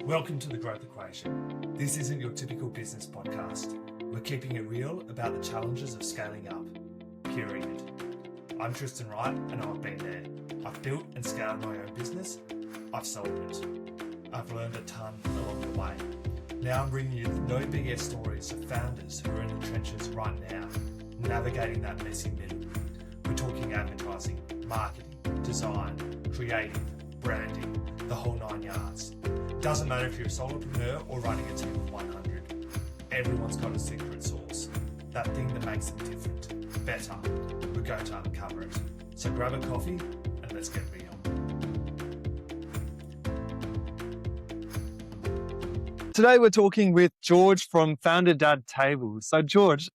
Welcome to The Growth Equation. This isn't your typical business podcast. We're keeping it real about the challenges of scaling up, period. I'm Tristan Wright and I've been there. I've built and scaled my own business. I've sold it. I've learned a ton along the way. Now I'm bringing you the no BS stories of founders who are in the trenches right now, navigating that messy middle. We're talking advertising, marketing, design, creative, branding, the whole 9 yards. Doesn't matter if you're a solopreneur or running a team of 100. Everyone's got a secret sauce. That thing that makes them different, better. We're going to uncover it. So grab a coffee and let's get real. Today we're talking with George from Founder Dad Tables. So George,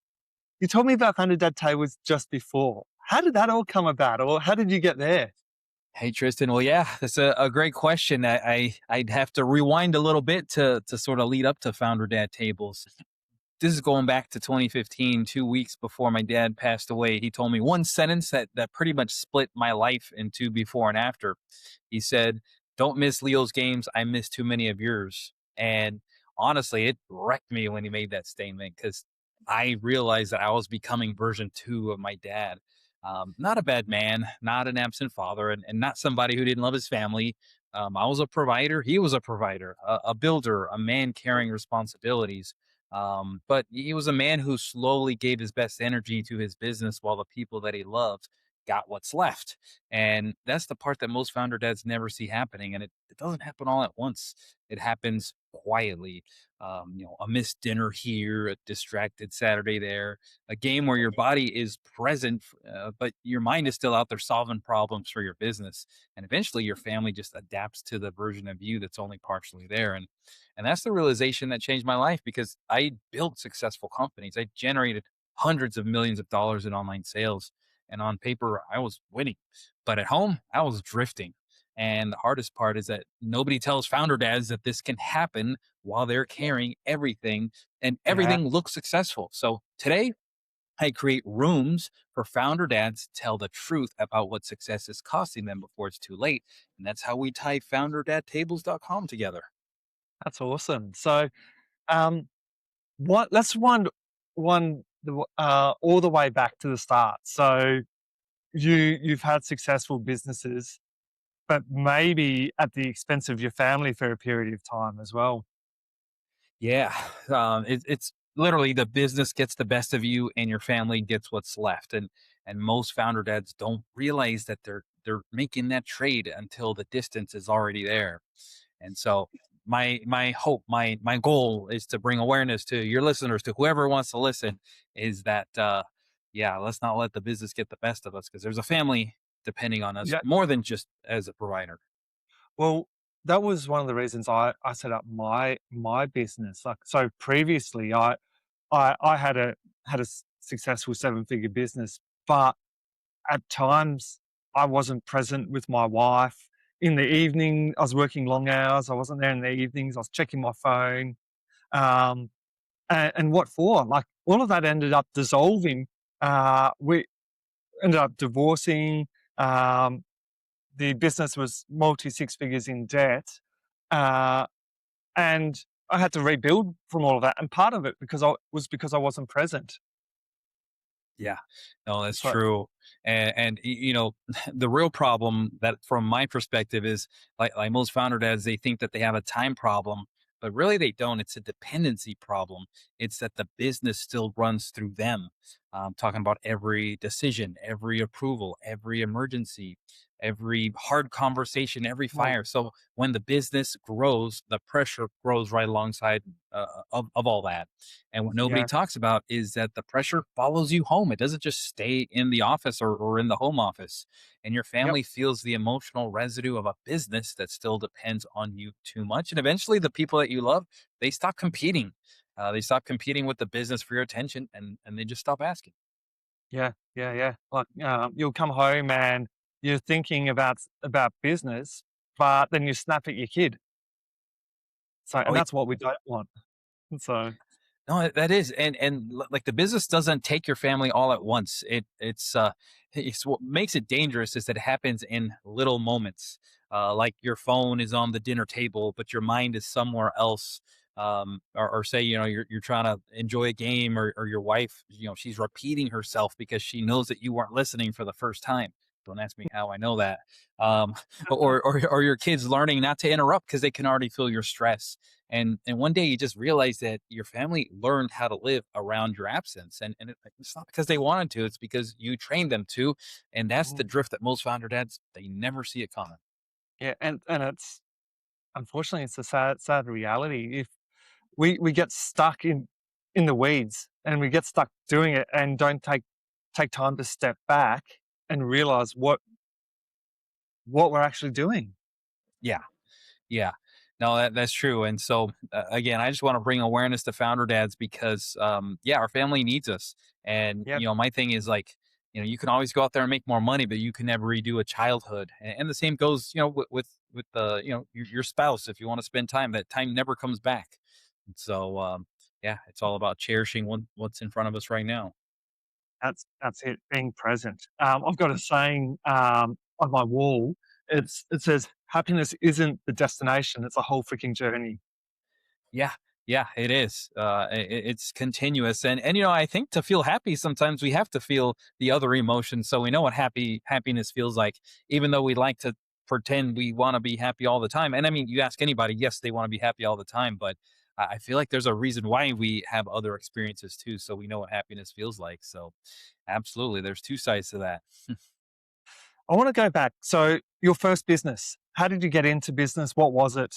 you told me about Founder Dad Tables just before. How did that all come about, or how did you get there? Hey, Tristan. Well, yeah, that's a great question. I'd have to rewind a little bit to sort of lead up to Founder Dad Tables. This is going back to 2015, 2 weeks before my dad passed away. He told me one sentence that pretty much split my life into before and after. He said, "Don't miss Leo's games. I miss too many of yours." And honestly, it wrecked me when he made that statement because I realized that I was becoming version 2 of my dad. Not a bad man, not an absent father, and not somebody who didn't love his family. I was a provider. He was a provider, a builder, a man carrying responsibilities. But he was a man who slowly gave his best energy to his business while the people that he loved got what's left. And that's the part that most founder dads never see happening. And it doesn't happen all at once. It happens quietly. A missed dinner here, a distracted Saturday there, a game where your body is present, but your mind is still out there solving problems for your business. And eventually your family just adapts to the version of you that's only partially there. And that's the realization that changed my life because I built successful companies. I generated hundreds of millions of dollars in online sales. And on paper, I was winning. But at home, I was drifting. And the hardest part is that nobody tells founder dads that this can happen while they're carrying everything and everything looks successful. So today, I create rooms for founder dads to tell the truth about what success is costing them before it's too late. And that's how we tie founderdadtables.com together. That's awesome. So, let's wind all the way back to the start. So, you've had successful businesses, but maybe at the expense of your family for a period of time as well. Yeah, it's literally the business gets the best of you, and your family gets what's left. And most founder dads don't realize that they're making that trade until the distance is already there. And so my hope, my goal is to bring awareness to your listeners, to whoever wants to listen, is that let's not let the business get the best of us because there's a family depending on us more than just as a provider. Well, that was one of the reasons I set up my business. Like, so previously I had a successful 7-figure business, but at times I wasn't present with my wife. In the evening, I was working long hours. I wasn't there in the evenings. I was checking my phone. And what for? Like, all of that ended up dissolving. We ended up divorcing. The business was multi-six figures in debt. And I had to rebuild from all of that. And part of it because I wasn't present. Yeah, no, that's true. And the real problem that from my perspective is like most founder dads, they think that they have a time problem, but really they don't. It's a dependency problem. It's that the business still runs through them. Talking about every decision, every approval, every emergency, every hard conversation, every fire. So when the business grows, the pressure grows right alongside of all that. And what nobody talks about is that the pressure follows you home. It doesn't just stay in the office or in the home office. And your family feels the emotional residue of a business that still depends on you too much. And eventually the people that you love, they stop competing. They stop competing with the business for your attention and they just stop asking. Yeah. Like, you'll come home and you're thinking about business, but then you snap at your kid. So, and that's what we don't want. So, no, that is, and like the business doesn't take your family all at once. It's what makes it dangerous is that it happens in little moments. like your phone is on the dinner table, but your mind is somewhere else. Or say, you're trying to enjoy a game, or your wife, she's repeating herself because she knows that you weren't listening for the first time. Don't ask me how I know that. Um, or your kids learning not to interrupt because they can already feel your stress. And one day you just realize that your family learned how to live around your absence, it's not because they wanted to, it's because you trained them to. And that's the Mm. drift that most founder dads, they never see it coming. Yeah, and it's unfortunately it's a sad reality. If we get stuck in the weeds and we get stuck doing it and don't take time to step back and realize what we're actually doing. Yeah. Yeah. No, that's true. And so, again, I just want to bring awareness to founder dads because, yeah, our family needs us. And, Yep, my thing is like, you can always go out there and make more money, but you can never redo a childhood. And the same goes, with your spouse. If you want to spend time, that time never comes back. And so, yeah, it's all about cherishing what's in front of us right now. that's it, being present. I've got a saying on my wall. It says happiness isn't the destination; it's a whole freaking journey. Yeah, yeah, it is. It's continuous, and I think to feel happy, sometimes we have to feel the other emotions, so we know what happiness feels like. Even though we like to pretend we want to be happy all the time, and I mean, you ask anybody, yes, they want to be happy all the time, but I feel like there's a reason why we have other experiences too, so we know what happiness feels like. So, absolutely, there's two sides to that. I want to go back. So, your first business. How did you get into business? What was it?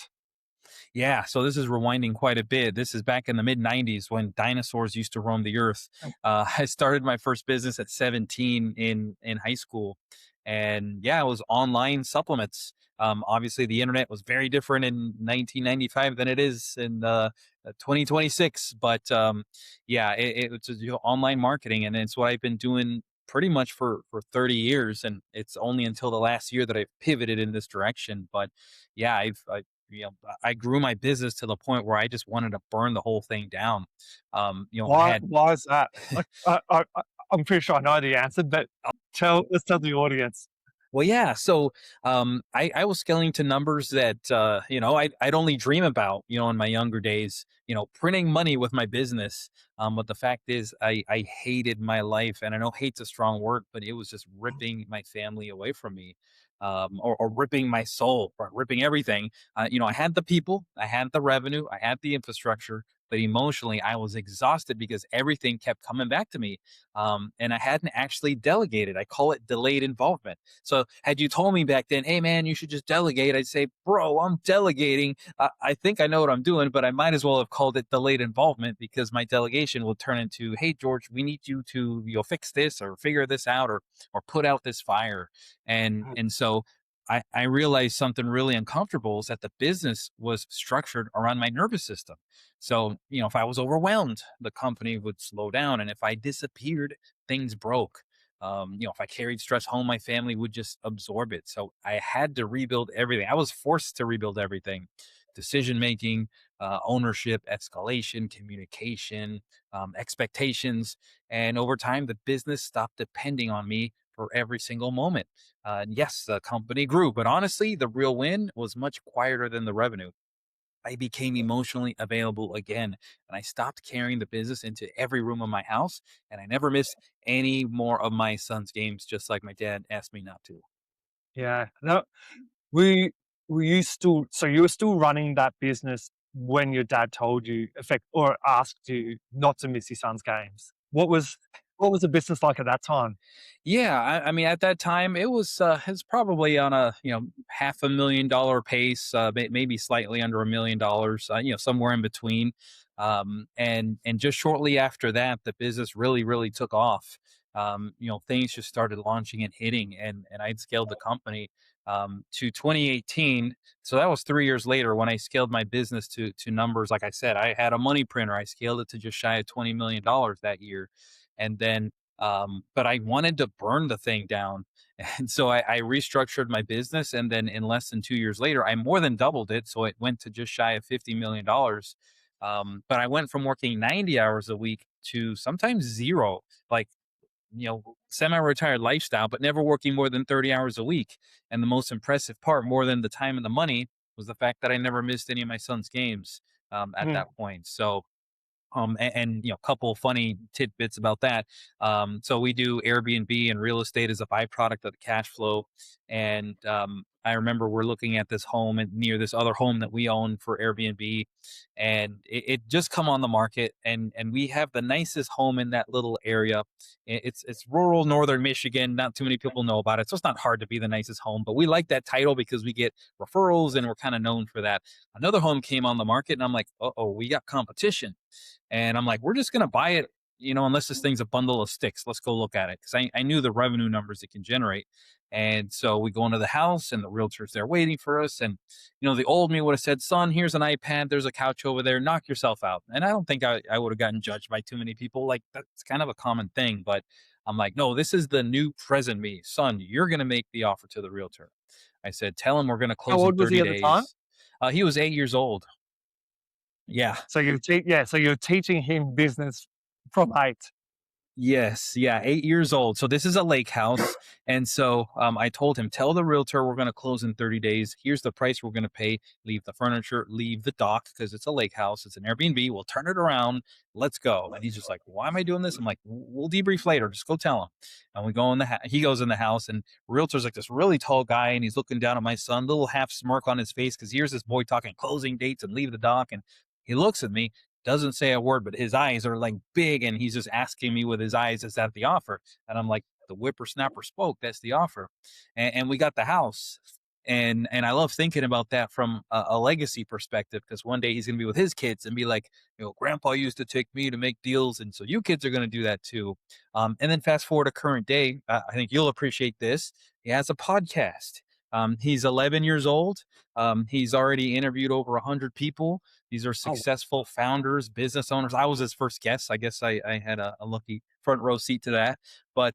Yeah, so this is rewinding quite a bit. This is back in the mid 90s when dinosaurs used to roam the earth. I started my first business at 17 in high school. And yeah, it was online supplements. Obviously, the internet was very different in 1995 than it is in 2026. But yeah, it's online marketing, and it's what I've been doing pretty much for 30 years. And it's only until the last year that I've pivoted in this direction. But yeah, I grew my business to the point where I just wanted to burn the whole thing down. I Why had why is that? Like, I'm pretty sure I know the answer, but let's tell the audience. Well, yeah. So, I was scaling to numbers that, I'd only dream about, in my younger days, printing money with my business. But the fact is, I hated my life, and I know hate's a strong word, but it was just ripping my family away from me, or ripping my soul, or ripping everything. I had the people, I had the revenue, I had the infrastructure, but emotionally, I was exhausted because everything kept coming back to me. And I hadn't actually delegated. I call it delayed involvement. So had you told me back then, hey man, you should just delegate, I'd say, bro, I'm delegating. I think I know what I'm doing, but I might as well have called it delayed involvement because my delegation will turn into, hey George, we need you to fix this or figure this out or put out this fire. And so I realized something really uncomfortable is that the business was structured around my nervous system. So, if I was overwhelmed, the company would slow down. And if I disappeared, things broke. If I carried stress home, my family would just absorb it. So I had to rebuild everything. I was forced to rebuild everything: decision making, ownership, escalation, communication, expectations. And over time, the business stopped depending on me for every single moment. Yes, the company grew, but honestly, the real win was much quieter than the revenue. I became emotionally available again, and I stopped carrying the business into every room of my house, and I never missed any more of my son's games, just like my dad asked me not to. Yeah. No, we you still so you were still running that business when your dad told you effect or asked you not to miss your son's games. What was the business like at that time? Yeah, I mean, at that time, it's probably on a $500,000 pace, maybe slightly under $1 million, somewhere in between. And just shortly after that, the business really really took off. Things just started launching and hitting, and I'd scaled the company to 2018. So that was 3 years later when I scaled my business to numbers. Like I said, I had a money printer. I scaled it to just shy of $20 million that year, and then but I wanted to burn the thing down. And so I restructured my business. And then in less than 2 years later, I more than doubled it. So it went to just shy of $50 million. But I went from working 90 hours a week to sometimes zero. Like semi-retired lifestyle, but never working more than 30 hours a week. And the most impressive part, more than the time and the money, was the fact that I never missed any of my son's games at Mm. that point. So and a couple funny tidbits about that. So we do Airbnb, and real estate is a byproduct of the cash flow. And I remember we're looking at this home and near this other home that we own for Airbnb, and it just come on the market, and we have the nicest home in that little area. It's rural northern Michigan. Not too many people know about it, so it's not hard to be the nicest home. But we like that title because we get referrals, and we're kind of known for that. Another home came on the market, and I'm like, oh, we got competition. And I'm like, we're just going to buy it, unless this thing's a bundle of sticks. Let's go look at it. Cause I knew the revenue numbers it can generate. And so we go into the house, and the realtor's there waiting for us. And, the old me would have said, son, here's an iPad. There's a couch over there. Knock yourself out. And I don't think I would have gotten judged by too many people. Like, that's kind of a common thing. But I'm like, no, this is the new present me. Son, you're going to make the offer to the realtor. I said, tell him we're going to How close in old was he 30 at the time? days. He was 8 years old. Yeah. So you're teaching him business from 8. Yes, yeah, 8 years old. So this is a lake house, and so I told him, tell the realtor we're going to close in 30 days. Here's the price we're going to pay. Leave the furniture, leave the dock, because it's a lake house. It's an Airbnb. We'll turn it around. Let's go. And he's just like, why am I doing this? I'm like, we'll debrief later. Just go tell him. And we go in the he goes in the house, and realtor's like this really tall guy, and he's looking down at my son, little half smirk on his face, because here's this boy talking closing dates and leave the dock, and he looks at me, doesn't say a word, but his eyes are like big, and he's just asking me with his eyes, is that the offer? And I'm like, the whippersnapper spoke, that's the offer. And we got the house. And I love thinking about that from a legacy perspective, because one day he's going to be with his kids and be like, grandpa used to take me to make deals. And so you kids are going to do that too. And then fast forward to current day, I think you'll appreciate this. He has a podcast. He's 11 years old. He's already interviewed over 100 people. These are Oh, successful founders, business owners. I was his first guest. I guess I had a lucky front row seat to that. But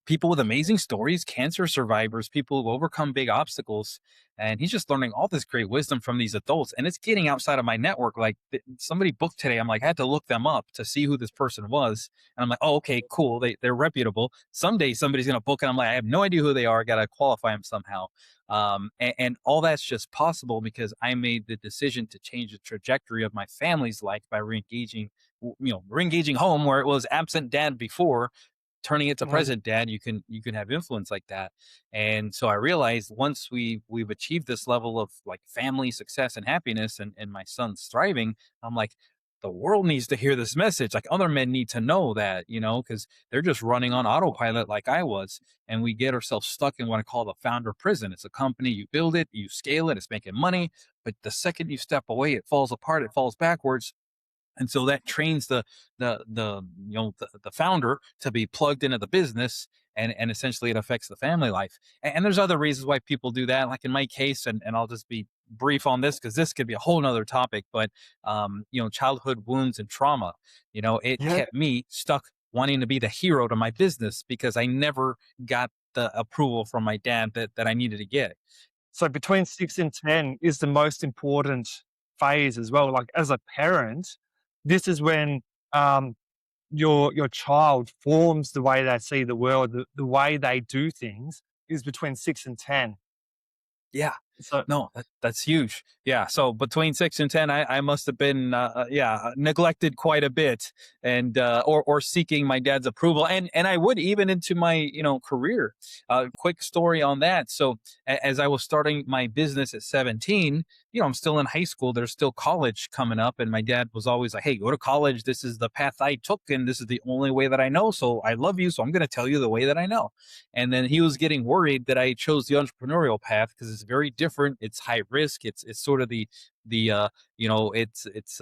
people with amazing stories, cancer survivors, people who've overcome big obstacles. And he's just learning all this great wisdom from these adults. And it's getting outside of my network. Like somebody booked today. I'm like, I had to look them up to see who this person was. And I'm like, oh, okay, cool. They're reputable. Someday somebody's going to book. And I'm like, I have no idea who they are. I got to qualify them somehow. And all that's just possible because I made the decision to change the trajectory of my family's life by reengaging home where it was absent dad before, turning it to mm, present dad. You can have influence like that. And so I realized once we've achieved this level of like family success and happiness, and my son's thriving, I'm like, the world needs to hear this message. Like other men need to know that, because they're just running on autopilot like I was. And we get ourselves stuck in what I call the founder prison. It's a company, you build it, you scale it, it's making money, but the second you step away, it falls apart, it falls backwards. And so that trains the founder to be plugged into the business, and essentially it affects the family life. And there's other reasons why people do that, like in my case, and I'll just be brief on this because this could be a whole nother topic. But childhood wounds and trauma, it yeah. kept me stuck wanting to be the hero to my business because I never got the approval from my dad that I needed to get. So between 6 and 10 is the most important phase as well. Like as a parent, this is when your child forms the way they see the world, the way they do things is between 6 and 10. Yeah. So No, that's huge. Yeah. So between 6 and 10, I must have been, neglected quite a bit, and or seeking my dad's approval, and I would even into my career. Quick story on that. So as I was starting my business at 17, I'm still in high school. There's still college coming up, and my dad was always like, "Hey, go to college. This is the path I took, and this is the only way that I know. So I love you. So I'm going to tell you the way that I know." And then he was getting worried that I chose the entrepreneurial path because it's very different. It's high risk. It's sort of it's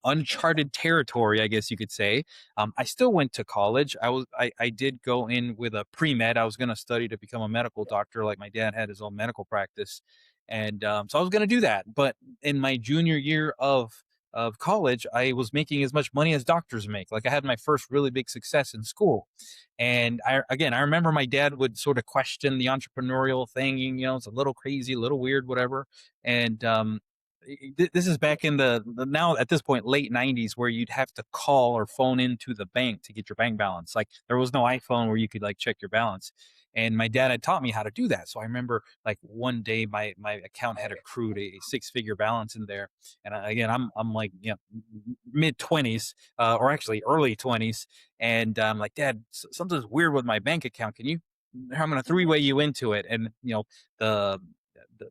uncharted territory, I guess you could say. I still went to college. I did go in with a pre-med. I was going to study to become a medical doctor, like my dad had his own medical practice. And so I was going to do that. But in my junior year of college, I was making as much money as doctors make. Like I had my first really big success in school. And I remember my dad would sort of question the entrepreneurial thing. It's a little crazy, a little weird, whatever. And this is back in the now at this point late 90s, where you'd have to call or phone into the bank to get your bank balance. Like there was no iPhone where you could like check your balance. And my dad had taught me how to do that. So I remember like one day my account had accrued a six-figure balance in there. And again, I'm like, mid 20s, or actually early 20s. And I'm like, Dad, something's weird with my bank account. I'm going to three-way you into it. And, the,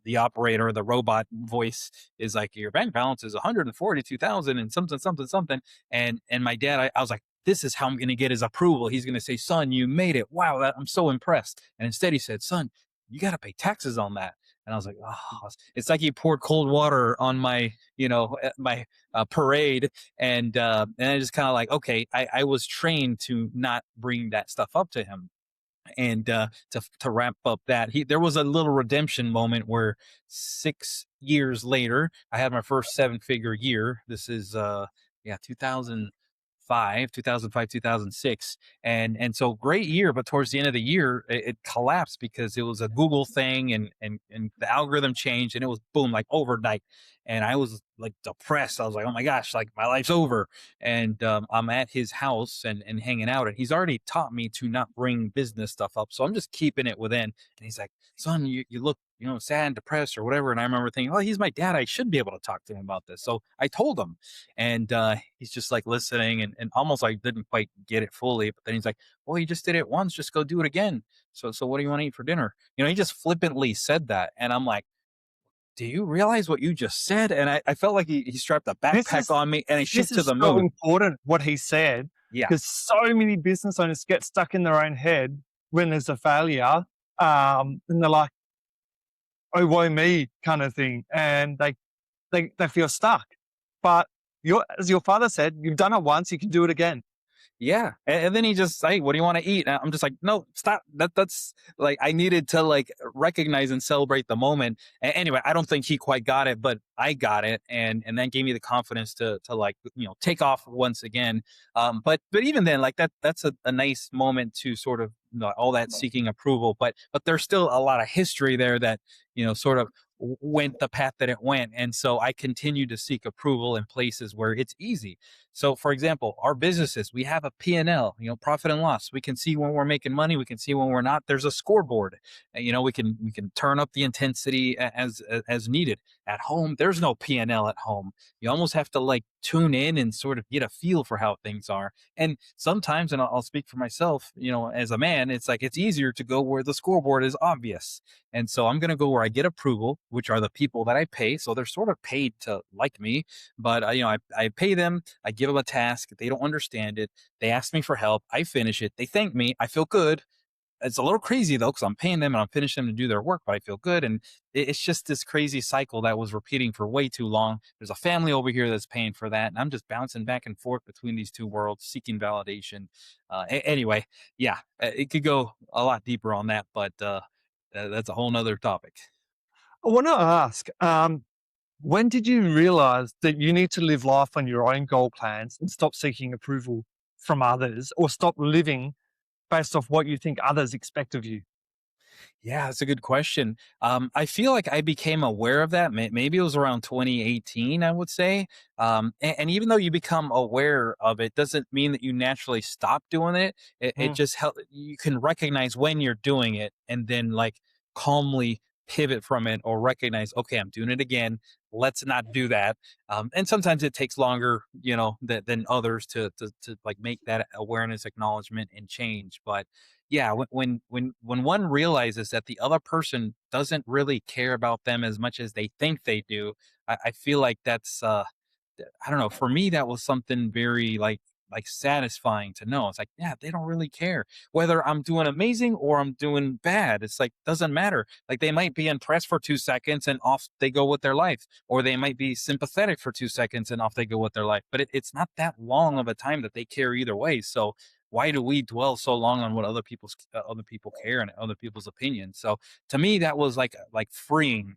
the operator, the robot voice is like, your bank balance is 142,000 and something, something, something. And my dad, I was like, this is how I'm going to get his approval. He's going to say, son, you made it. Wow. I'm so impressed. And instead he said, son, you got to pay taxes on that. And I was like, oh, it's like he poured cold water on my, my parade. And I just kind of like, okay, I was trained to not bring that stuff up to him. And to wrap up that, there was a little redemption moment where 6 years later, I had my first seven-figure year. This is 2005, 2006. And so great year, but towards the end of the year, it collapsed because it was a Google thing, and the algorithm changed, and it was boom, like overnight. And I was like depressed. I was like, oh my gosh, like my life's over. And I'm at his house and hanging out, and he's already taught me to not bring business stuff up. So I'm just keeping it within. And he's like, son, you look, sad and depressed or whatever. And I remember thinking, oh, he's my dad. I should be able to talk to him about this. So I told him, and he's just like listening and almost like didn't quite get it fully. But then he's like, well, you just did it once, just go do it again. So what do you want to eat for dinner? He just flippantly said that. And I'm like, do you realize what you just said? And I felt like he strapped a backpack on me, and he shifted to the so mood. important what he said, Yeah. because so many business owners get stuck in their own head when there's a failure, and they're like, oh, woe me kind of thing, and they feel stuck. But as your father said, you've done it once, you can do it again. Yeah. And then he just, hey, what do you want to eat? And I'm just like, no, stop. That's like, I needed to like recognize and celebrate the moment. Anyway, I don't think he quite got it, but I got it. And that gave me the confidence to like, take off once again. But even then, like that's a nice moment to sort of, all that seeking approval, but there's still a lot of history there that, sort of went the path that it went. And so I continue to seek approval in places where it's easy. So for example, our businesses, we have a P&L, profit and loss. We can see when we're making money. We can see when we're not. There's a scoreboard. We can turn up the intensity as needed. At home, there's no P&L at home. You almost have to like tune in and sort of get a feel for how things are. And sometimes, and I'll speak for myself, as a man, it's like it's easier to go where the scoreboard is obvious. And so I'm going to go where I get approval, which are the people that I pay. So they're sort of paid to like me, but I pay them, I give them a task. They don't understand it. They ask me for help. I finish it. They thank me. I feel good. It's a little crazy though, because I'm paying them and I'm finishing them to do their work, but I feel good. And it's just this crazy cycle that was repeating for way too long. There's a family over here that's paying for that. And I'm just bouncing back and forth between these two worlds, seeking validation. Anyway, yeah, it could go a lot deeper on that, but that's a whole nother topic. I want to ask, when did you realize that you need to live life on your own goal plans and stop seeking approval from others, or stop living based off what you think others expect of you? Yeah, that's a good question. I feel like I became aware of that. Maybe it was around 2018, I would say. And even though you become aware of it, doesn't mean that you naturally stop doing it. It Mm. just help you can recognize when you're doing it, and then like calmly pivot from it, or recognize, okay, I'm doing it again. Let's not do that. And sometimes it takes longer, than others to like make that awareness, acknowledgement, and change. But yeah, when one realizes that the other person doesn't really care about them as much as they think they do, I feel like that's I don't know. For me, that was something very like satisfying to know. It's like, yeah, they don't really care whether I'm doing amazing or I'm doing bad. It's like doesn't matter. Like they might be impressed for 2 seconds and off they go with their life, or they might be sympathetic for 2 seconds and off they go with their life. But it's not that long of a time that they care either way. So why do we dwell so long on what other people care and other people's opinions? So to me, that was like freeing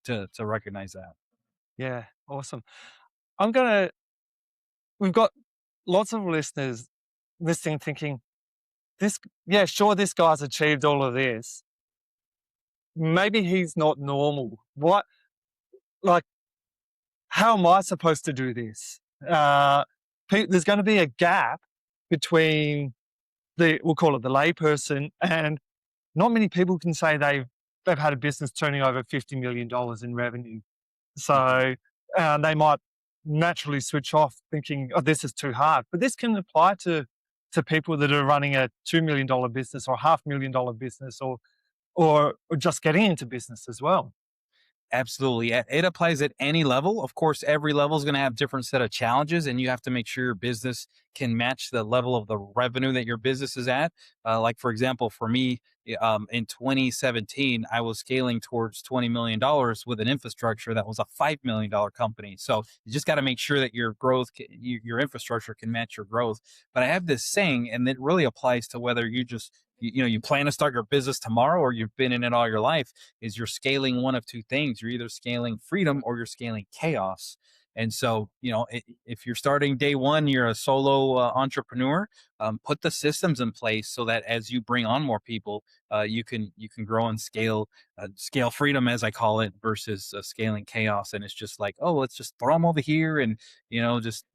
to recognize that. Yeah, awesome. We've got lots of listeners listening thinking, yeah, sure, this guy's achieved all of this. Maybe he's not normal. What, like, how am I supposed to do this? Uh, there's going to be a gap between we'll call it the layperson, and not many people can say they've had a business turning over $50 million in revenue. Mhm. So they might naturally switch off thinking, oh, this is too hard. But this can apply to people that are running a $2 million business or $500,000 business, or just getting into business as well. Absolutely. It applies at any level. Of course, every level is going to have different set of challenges, and you have to make sure your business can match the level of the revenue that your business is at. Like, for example, for me, in 2017, I was scaling towards $20 million with an infrastructure that was a $5 million company. So you just got to make sure that your growth, your infrastructure can match your growth. But I have this saying, and it really applies to whether you plan to start your business tomorrow or you've been in it all your life, is you're scaling one of two things. You're either scaling freedom or you're scaling chaos. And so, if you're starting day one, you're a solo entrepreneur. Put the systems in place so that as you bring on more people, you can grow and scale freedom, as I call it, versus scaling chaos. And it's just like, oh, let's just throw them over here, and just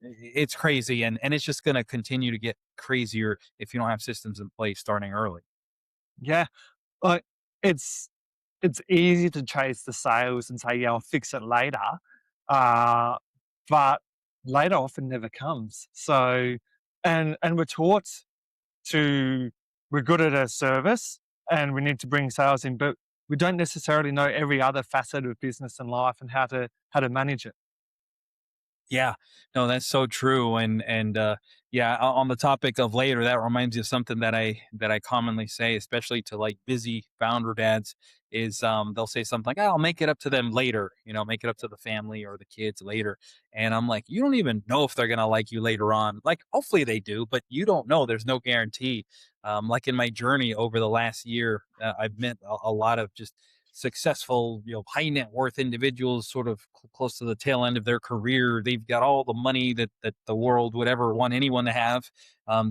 it's crazy, and it's just going to continue to get crazier if you don't have systems in place starting early. Yeah, like it's it's easy to chase the sales and say, yeah, I'll fix it later. Uh, but later often never comes. So, and we're taught to, we're good at a service and we need to bring sales in, but we don't necessarily know every other facet of business and life and how to manage it. Yeah, no, that's so true. And yeah, on the topic of later, that reminds me of something that I commonly say, especially to like busy founder dads, is they'll say something like, "Oh, I'll make it up to them later," make it up to the family or the kids later. And I'm like, you don't even know if they're gonna like you later on. Like, hopefully they do, but you don't know. There's no guarantee. Like in my journey over the last year, I've met a lot of just successful, high net worth individuals, sort of close to the tail end of their career. They've got all the money that the world would ever want anyone to have,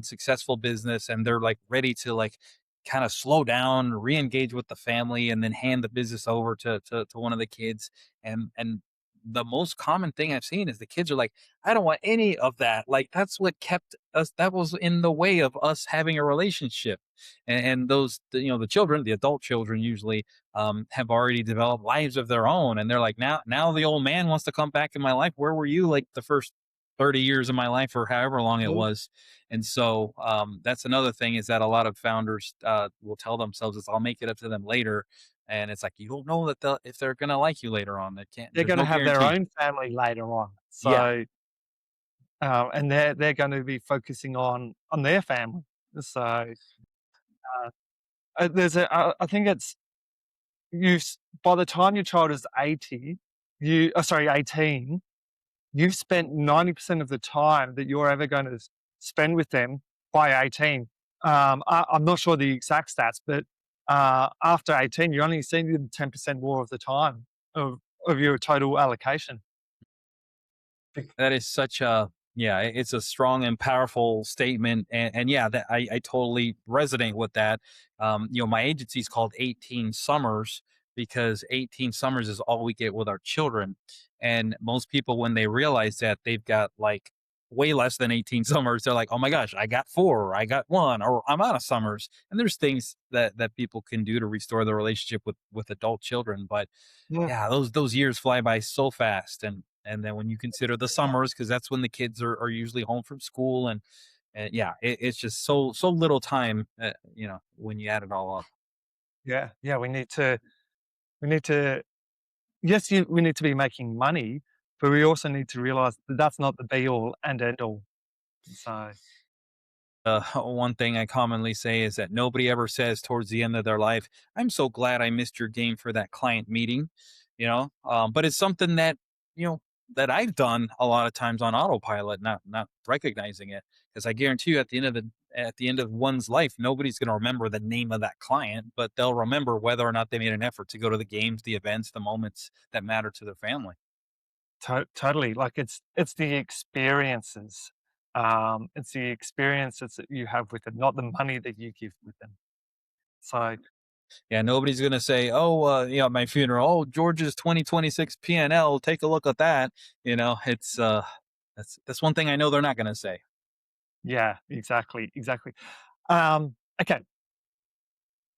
successful business, and they're like ready to like kind of slow down, re-engage with the family, and then hand the business over to one of the kids. And the most common thing I've seen is the kids are like, I don't want any of that. Like, that's what kept us, that was in the way of us having a relationship. And those, the children, the adult children usually, have already developed lives of their own, and they're like, now the old man wants to come back in my life. Where were you like the first 30 years of my life, or however long it Mhm. was? And so, that's another thing, is that a lot of founders will tell themselves, is I'll make it up to them later. And it's like, you don't know that if they're gonna like you later on. That can't They're There's going to no have their guarantee. own family later on. Yeah. So, and they're going to be focusing on their family. So, I think it's, by the time your child is 80, 18, you've spent 90% of the time that you're ever going to spend with them by 18. I'm not sure the exact stats, but after 18, you're only seeing them 10% more of the time of your total allocation. That is such a Yeah, it's a strong and powerful statement, and yeah, that I totally resonate with that. My agency is called 18 Summers because 18 summers is all we get with our children, and most people, when they realize that they've got like way less than 18 summers, they're like, oh my gosh, I got four, or I got one, or I'm out of summers. And there's things that people can do to restore the relationship with adult children, but Yeah. yeah, those years fly by so fast. And then when you consider the summers, because that's when the kids are usually home from school, and yeah, it's just so little time, when you add it all up. Yeah, yeah, we need to yes, we need to be making money, but we also need to realize that that's not the be all and end all. So, One thing I commonly say is that nobody ever says towards the end of their life, "I'm so glad I missed your game for that client meeting," but it's something that, you know, that I've done a lot of times on autopilot, not recognizing it. Because I guarantee you, at the end of one's life, nobody's going to remember the name of that client, but they'll remember whether or not they made an effort to go to the games, the events, the moments that matter to their family. totally, like, it's the experiences. It's the experiences that you have with it, not the money that you give with them. So, Yeah, nobody's gonna say, "Oh, my funeral. Oh, George's 2026 PNL. Take a look at that." It's that's one thing I know they're not gonna say. Yeah, exactly, exactly. Okay,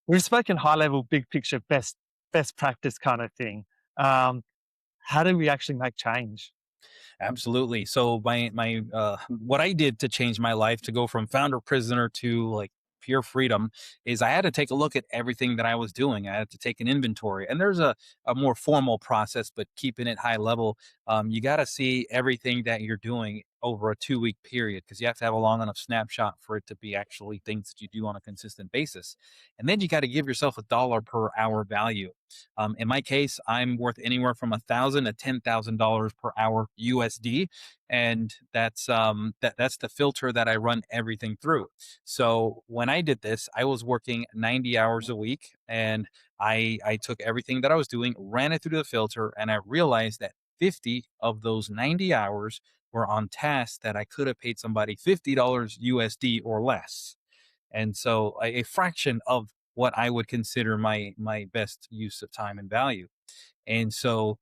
we've spoken high level, big picture, best practice kind of thing. Um, how do we actually make change? Absolutely. So my what I did to change my life to go from founder prisoner to like pure freedom is I had to take a look at everything that I was doing. I had to take an inventory. And there's a more formal process, but keeping it high level, you got to see everything that you're doing over a 2 week period because you have to have a long enough snapshot for it to be actually things that you do on a consistent basis. And then you got to give yourself $1 per hour value. In my case, I'm worth anywhere from $1,000 to $10,000 per hour USD, and that's the filter that I run everything through. So when I did this, I was working 90 hours a week, and I took everything that I was doing, ran it through the filter, and I realized that 50 of those 90 hours were on tasks that I could have paid somebody $50 USD or less. And so a fraction of what I would consider my best use of time and value. And so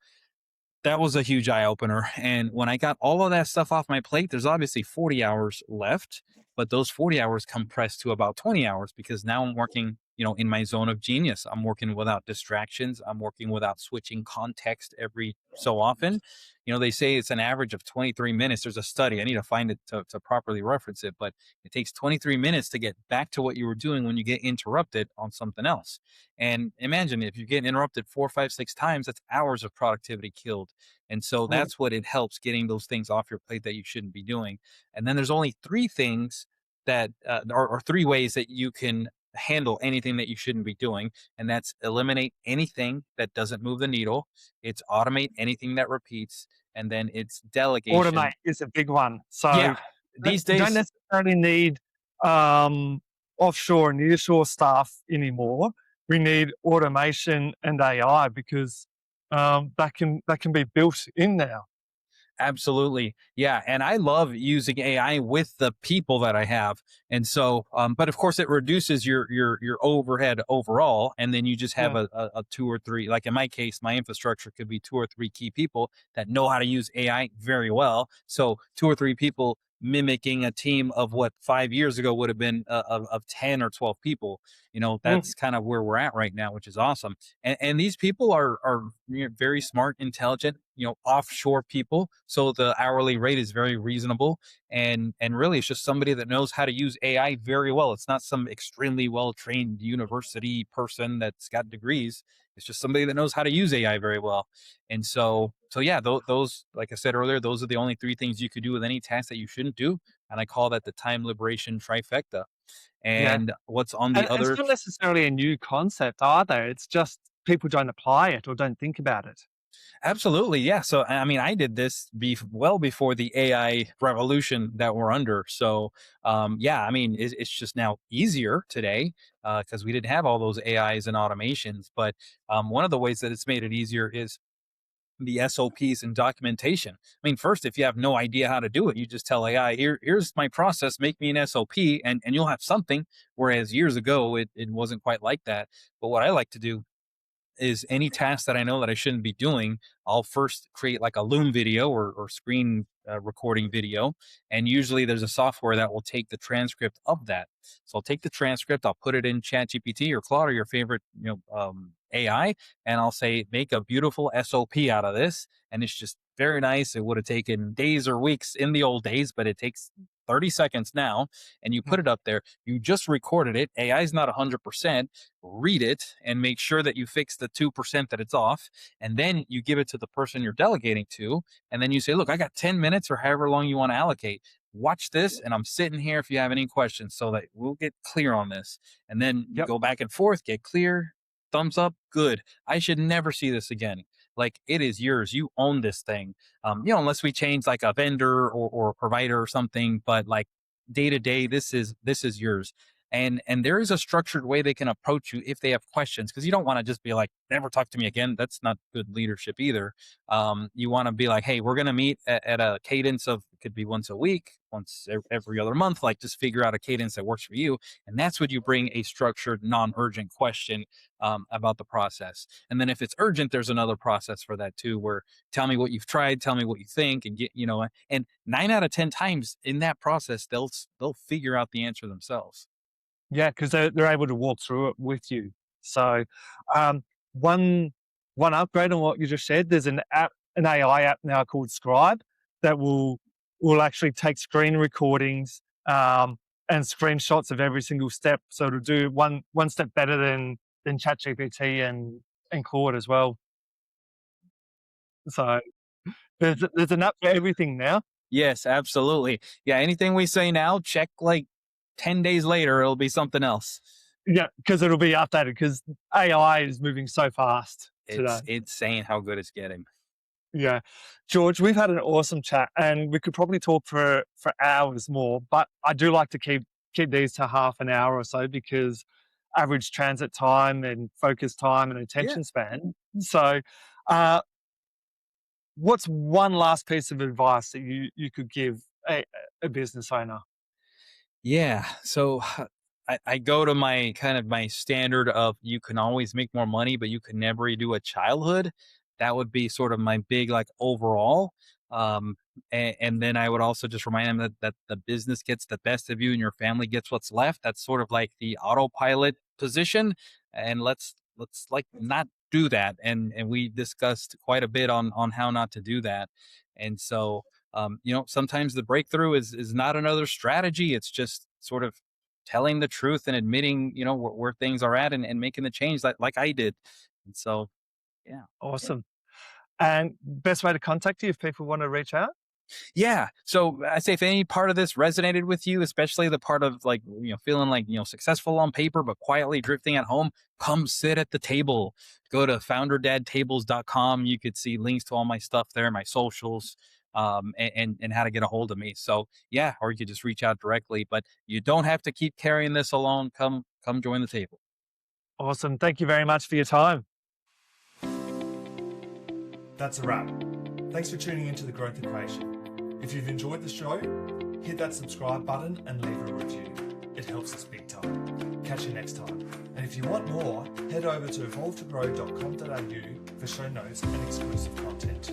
that was a huge eye opener. And when I got all of that stuff off my plate, there's obviously 40 hours left, but those 40 hours compressed to about 20 hours because now I'm working, in my zone of genius. I'm working without distractions. I'm working without switching context every so often. They say it's an average of 23 minutes. There's a study. I need to find it to properly reference it, but it takes 23 minutes to get back to what you were doing when you get interrupted on something else. And imagine if you get interrupted 4, 5, 6 times, that's hours of productivity killed. And so Mm. that's what it helps getting those things off your plate that you shouldn't be doing. And then there's only three things that, or three ways that you can handle anything that you shouldn't be doing. And that's eliminate anything that doesn't move the needle, it's automate anything that repeats, and then it's Automate delegation. is a big one. So Yeah. These you don't days, necessarily need um, offshore and nearshore staff anymore. We need automation and AI because that can be built in now. absolutely. Yeah. And I love using AI with the people that I have. And so, but of course it reduces your overhead overall. And then you just have Yeah. a two or three, like in my case, my infrastructure could be two or three key people that know how to use AI very well. So two or three people mimicking a team of what 5 years ago would have been of 10 or 12 people. Mm. That's kind of where we're at right now, which is awesome. And these people are very smart, intelligent, offshore people. So the hourly rate is very reasonable. And really it's just somebody that knows how to use AI very well. It's not some extremely well trained university person that's got degrees. It's just somebody that knows how to use AI very well. And so yeah, those, like I said earlier, those are the only three things you could do with any task that you shouldn't do. And I call that the time liberation trifecta. Yeah. And what's on the And it's other. not necessarily a new concept either. It's just people don't apply it or don't think about it. Absolutely, yeah. So, I mean, I did this well before the AI revolution that we're under. So, yeah, I mean, it's just now easier today because we didn't have all those AIs and automations. But one of the ways that it's made it easier is the SOPs and documentation. I mean, first, if you have no idea how to do it, you just tell AI, here's my process, make me an SOP, and you'll have something. Whereas years ago, it wasn't quite like that. But what I like to do is any task that I know that I shouldn't be doing, I'll first create like a Loom video or screen recording video. And usually there's a software that will take the transcript of that. So I'll take the transcript, I'll put it in ChatGPT or Claude or your favorite, AI, and I'll say, make a beautiful SOP out of this. And it's just very nice. It would have taken days or weeks in the old days, but it takes 30 seconds now, and you put Mm. it up there. You just recorded it. AI is not 100%. Read it and make sure that you fix the 2% that it's off. And then you give it to the person you're delegating to. And then you say, look, I got 10 minutes or however long you want to allocate. Watch this. And I'm sitting here if you have any questions so that we'll get clear on this. And then you Yep. go back and forth, get clear, thumbs up, good. I should never see this again. Like it is yours. You own this thing. Unless we change like a vendor or provider or something, but like day to day, this is yours. and there is a structured way they can approach you if they have questions, because you don't want to just be like, never talk to me again. That's not good leadership either. You want to be like, hey, we're going to meet at a cadence of, it could be once a week, once every other month, like just figure out a cadence that works for you. And that's when you bring a structured, non-urgent question about the process. And then if it's urgent, there's another process for that too, where tell me what you've tried, tell me what you think, and get, and 9 out of 10 times in that process, they'll figure out the answer themselves. Yeah, because they're able to walk through it with you. So, one upgrade on what you just said. There's an AI app now called Scribe that will actually take screen recordings and screenshots of every single step. So it'll do one step better than ChatGPT and Claude as well. So there's an app for everything now. Yes, absolutely. Yeah, anything we say now, check like 10 days later, it'll be something else. Yeah, because it'll be updated, because AI is moving so fast today. It's insane how good it's getting. Yeah. George, we've had an awesome chat, and we could probably talk for hours more, but I do like to keep these to half an hour or so, because average transit time and focus time and attention span. So what's one last piece of advice that you could give a business owner? Yeah. So I go to my kind of my standard of, you can always make more money, but you can never redo a childhood. That would be sort of my big, like, overall. And then I would also just remind them that the business gets the best of you and your family gets what's left. That's sort of like the autopilot position. And let's like not do that. And we discussed quite a bit on how not to do that. And so, sometimes the breakthrough is not another strategy. It's just sort of telling the truth and admitting, where things are at, and making the change like I did. And so, yeah. Awesome. And best way to contact you if people want to reach out? Yeah. So I say, if any part of this resonated with you, especially the part of, like, feeling like, successful on paper, but quietly drifting at home, come sit at the table. Go to founderdadtables.com. You could see links to all my stuff there, my socials, and how to get a hold of me. So yeah, or you could just reach out directly, but you don't have to keep carrying this alone. Come join the table. Awesome. Thank you very much for your time. That's a wrap. Thanks for tuning into The Growth Equation. If you've enjoyed the show, hit that subscribe button and leave a review. It helps us big time. Catch you next time. And if you want more, head over to evolvetogrow.com.au for show notes and exclusive content.